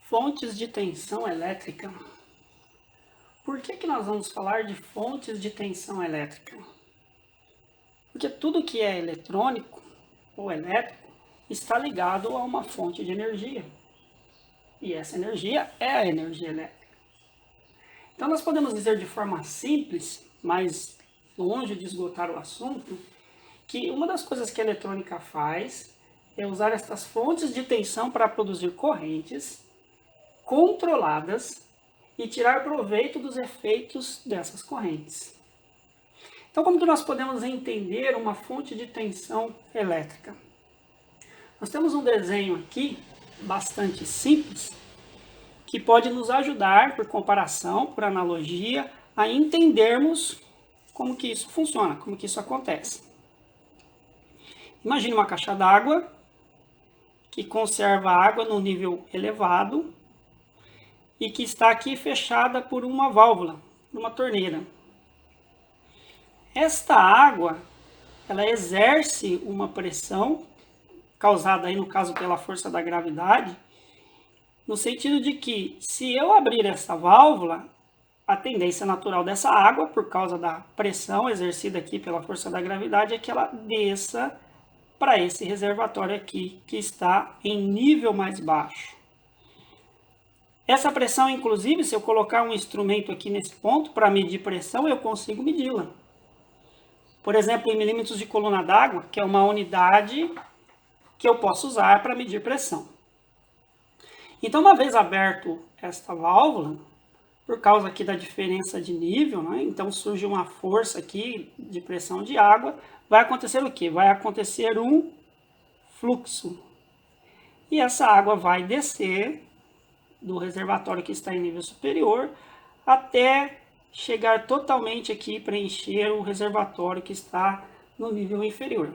Fontes de tensão elétrica. Por que nós vamos falar de fontes de tensão elétrica? Porque tudo que é eletrônico ou elétrico está ligado a uma fonte de energia. E essa energia é a energia elétrica. Então nós podemos dizer de forma simples, mas longe de esgotar o assunto, que uma das coisas que a eletrônica faz é usar estas fontes de tensão para produzir correntes controladas e tirar proveito dos efeitos dessas correntes. Então, como que nós podemos entender uma fonte de tensão elétrica? Nós temos um desenho aqui, bastante simples, que pode nos ajudar, por comparação, por analogia, a entendermos como que isso funciona, como que isso acontece. Imagine uma caixa d'água que conserva a água no nível elevado e que está aqui fechada por uma válvula, uma torneira. Esta água, ela exerce uma pressão, causada aí no caso pela força da gravidade, no sentido de que se eu abrir essa válvula, a tendência natural dessa água, por causa da pressão exercida aqui pela força da gravidade, é que ela desça para esse reservatório aqui, que está em nível mais baixo. Essa pressão, inclusive, se eu colocar um instrumento aqui nesse ponto para medir pressão, eu consigo medi-la. Por exemplo, em milímetros de coluna d'água, que é uma unidade que eu posso usar para medir pressão. Então, uma vez aberto esta válvula, por causa aqui da diferença de nível, né? Então surge uma força aqui de pressão de água, vai acontecer o quê? Vai acontecer um fluxo. E essa água vai descer do reservatório que está em nível superior até chegar totalmente aqui, preencher o reservatório que está no nível inferior.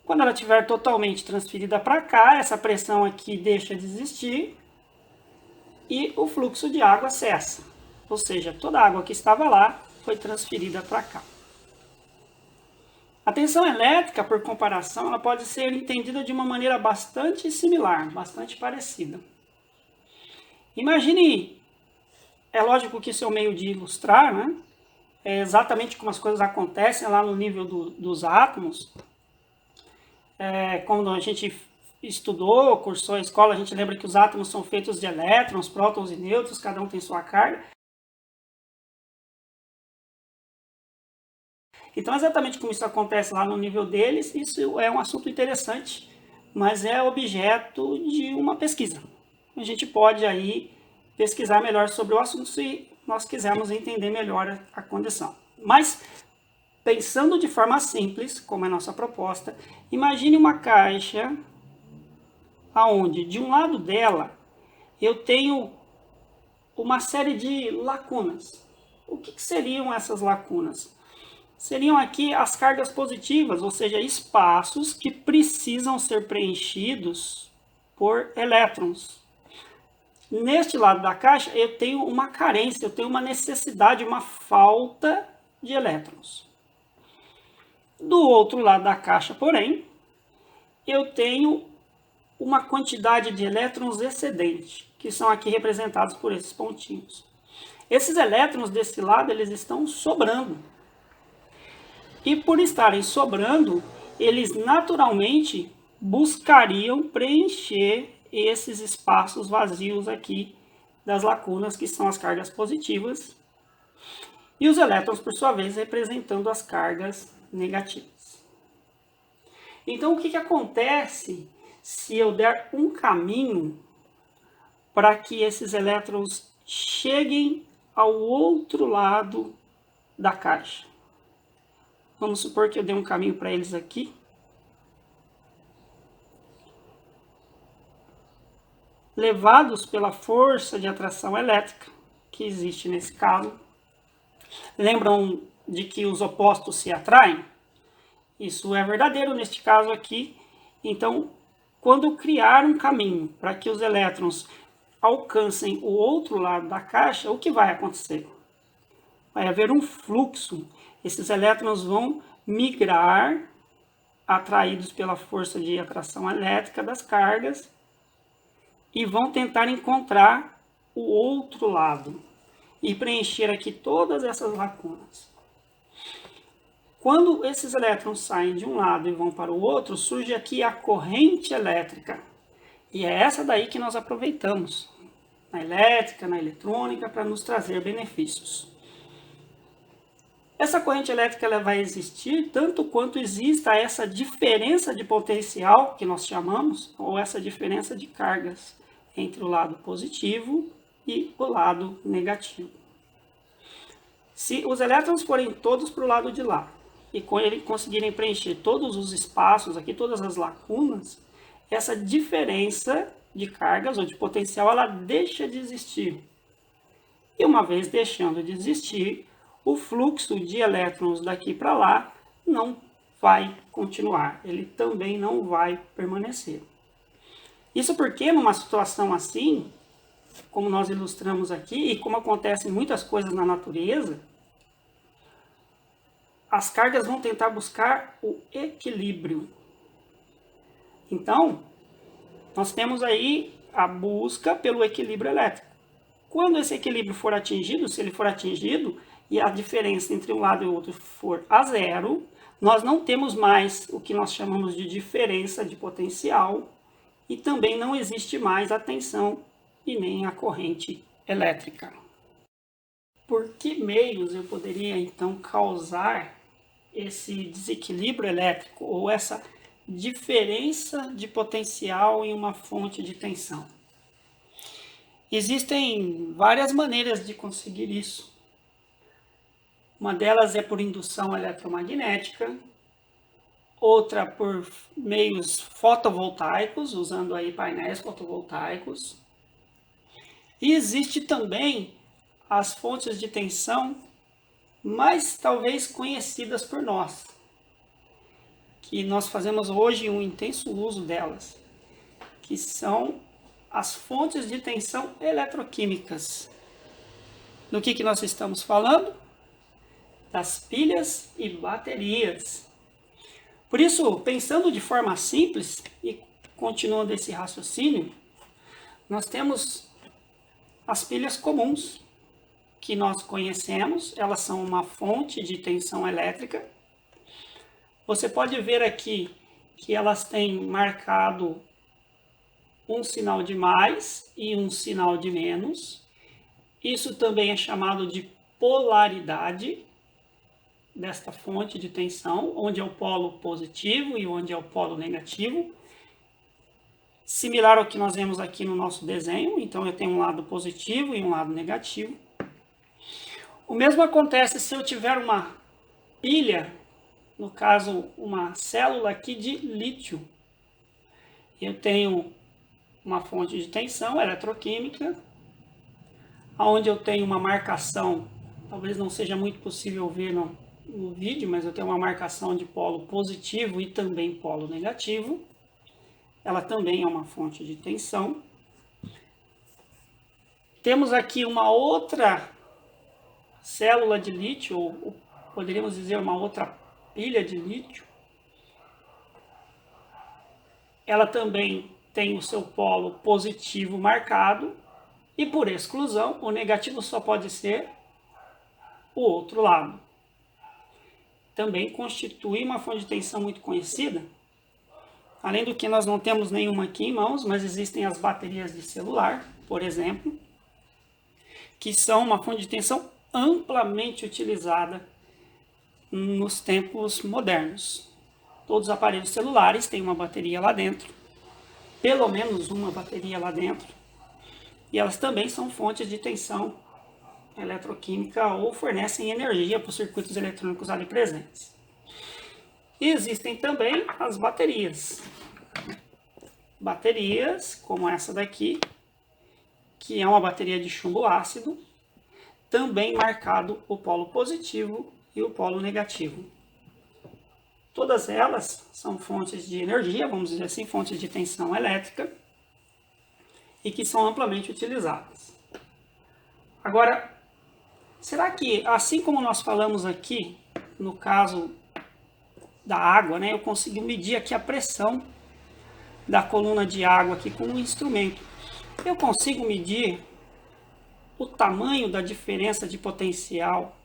Quando ela estiver totalmente transferida para cá, essa pressão aqui deixa de existir e o fluxo de água cessa. Ou seja, toda a água que estava lá foi transferida para cá. A tensão elétrica, por comparação, ela pode ser entendida de uma maneira bastante similar, bastante parecida. Imagine, é lógico que isso é um meio de ilustrar, né? É exatamente como as coisas acontecem lá no nível dos átomos. Quando a gente estudou, cursou a escola, a gente lembra que os átomos são feitos de elétrons, prótons e nêutrons, cada um tem sua carga. Então, exatamente como isso acontece lá no nível deles, isso é um assunto interessante, mas é objeto de uma pesquisa. A gente pode aí pesquisar melhor sobre o assunto se nós quisermos entender melhor a condição. Mas, pensando de forma simples, como é a nossa proposta, imagine uma caixa onde, de um lado dela, eu tenho uma série de lacunas. O que seriam essas lacunas? Seriam aqui as cargas positivas, ou seja, espaços que precisam ser preenchidos por elétrons. Neste lado da caixa, eu tenho uma carência, eu tenho uma necessidade, uma falta de elétrons. Do outro lado da caixa, porém, eu tenho uma quantidade de elétrons excedente, que são aqui representados por esses pontinhos. Esses elétrons desse lado, eles estão sobrando. E por estarem sobrando, eles naturalmente buscariam preencher esses espaços vazios aqui das lacunas, que são as cargas positivas, e os elétrons, por sua vez, representando as cargas negativas. Então, o que acontece se eu der um caminho para que esses elétrons cheguem ao outro lado da caixa? Vamos supor que eu dei um caminho para eles aqui. Levados pela força de atração elétrica, que existe nesse caso. Lembram de que os opostos se atraem? Isso é verdadeiro neste caso aqui. Então, quando eu criar um caminho para que os elétrons alcancem o outro lado da caixa, o que vai acontecer? Vai haver um fluxo. Esses elétrons vão migrar, atraídos pela força de atração elétrica das cargas, e vão tentar encontrar o outro lado e preencher aqui todas essas lacunas. Quando esses elétrons saem de um lado e vão para o outro, surge aqui a corrente elétrica. E é essa daí que nós aproveitamos na elétrica, na eletrônica, para nos trazer benefícios. Essa corrente elétrica ela vai existir tanto quanto exista essa diferença de potencial, que nós chamamos, ou essa diferença de cargas entre o lado positivo e o lado negativo. Se os elétrons forem todos para o lado de lá, e conseguirem preencher todos os espaços aqui, todas as lacunas, essa diferença de cargas ou de potencial, ela deixa de existir. E uma vez deixando de existir, o fluxo de elétrons daqui para lá não vai continuar, ele também não vai permanecer. Isso porque numa situação assim, como nós ilustramos aqui, e como acontece em muitas coisas na natureza, as cargas vão tentar buscar o equilíbrio. Então, nós temos aí a busca pelo equilíbrio elétrico. Quando esse equilíbrio for atingido, se ele for atingido, e a diferença entre um lado e o outro for a zero, nós não temos mais o que nós chamamos de diferença de potencial, e também não existe mais a tensão e nem a corrente elétrica. Por que meios eu poderia então causar esse desequilíbrio elétrico ou essa diferença de potencial em uma fonte de tensão? Existem várias maneiras de conseguir isso. Uma delas é por indução eletromagnética, outra por meios fotovoltaicos, usando aí painéis fotovoltaicos. E existe também as fontes de tensão mais talvez conhecidas por nós, que nós fazemos hoje um intenso uso delas, que são as fontes de tensão eletroquímicas. Do que nós estamos falando? Das pilhas e baterias. Por isso, pensando de forma simples e continuando esse raciocínio, nós temos as pilhas comuns, que nós conhecemos, elas são uma fonte de tensão elétrica. Você pode ver aqui que elas têm marcado um sinal de mais e um sinal de menos. Isso também é chamado de polaridade desta fonte de tensão, onde é o polo positivo e onde é o polo negativo. Similar ao que nós vemos aqui no nosso desenho, então eu tenho um lado positivo e um lado negativo. O mesmo acontece se eu tiver uma pilha, no caso uma célula aqui de lítio. Eu tenho uma fonte de tensão eletroquímica, onde eu tenho uma marcação, talvez não seja muito possível ver no vídeo, mas eu tenho uma marcação de polo positivo e também polo negativo. Ela também é uma fonte de tensão. Temos aqui uma outra célula de lítio, ou poderíamos dizer uma outra pilha de lítio. Ela também tem o seu polo positivo marcado, e por exclusão, o negativo só pode ser o outro lado. Também constitui uma fonte de tensão muito conhecida. Além do que nós não temos nenhuma aqui em mãos, mas existem as baterias de celular, por exemplo, que são uma fonte de tensão amplamente utilizada nos tempos modernos. Todos os aparelhos celulares têm uma bateria lá dentro, pelo menos uma bateria lá dentro, e elas também são fontes de tensão eletroquímica ou fornecem energia para os circuitos eletrônicos ali presentes. E existem também as baterias. Baterias como essa daqui, que é uma bateria de chumbo ácido, também marcado o polo positivo e o polo negativo. Todas elas são fontes de energia, vamos dizer assim, fontes de tensão elétrica, e que são amplamente utilizadas. Agora, será que, assim como nós falamos aqui, no caso da água, né, eu consegui medir aqui a pressão da coluna de água aqui com um instrumento. Eu consigo medir o tamanho da diferença de potencial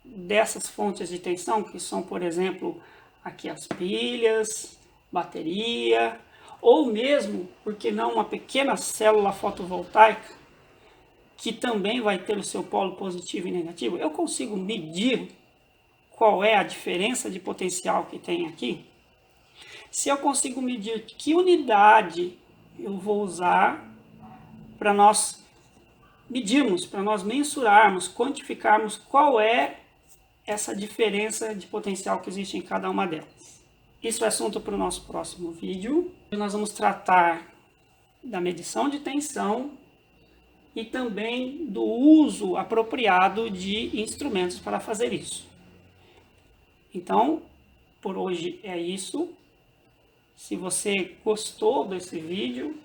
dessas fontes de tensão, que são, por exemplo, aqui as pilhas, bateria, ou mesmo, por que não, uma pequena célula fotovoltaica, que também vai ter o seu polo positivo e negativo. Eu consigo medir qual é a diferença de potencial que tem aqui? Se eu consigo medir que unidade eu vou usar para nós medirmos, para nós mensurarmos, quantificarmos qual é essa diferença de potencial que existe em cada uma delas. Isso é assunto para o nosso próximo vídeo. Nós vamos tratar da medição de tensão e também do uso apropriado de instrumentos para fazer isso. Então, por hoje é isso. Se você gostou desse vídeo,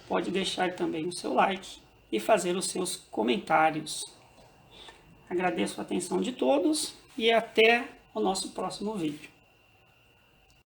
pode deixar também o seu like e fazer os seus comentários. Agradeço a atenção de todos e até o nosso próximo vídeo.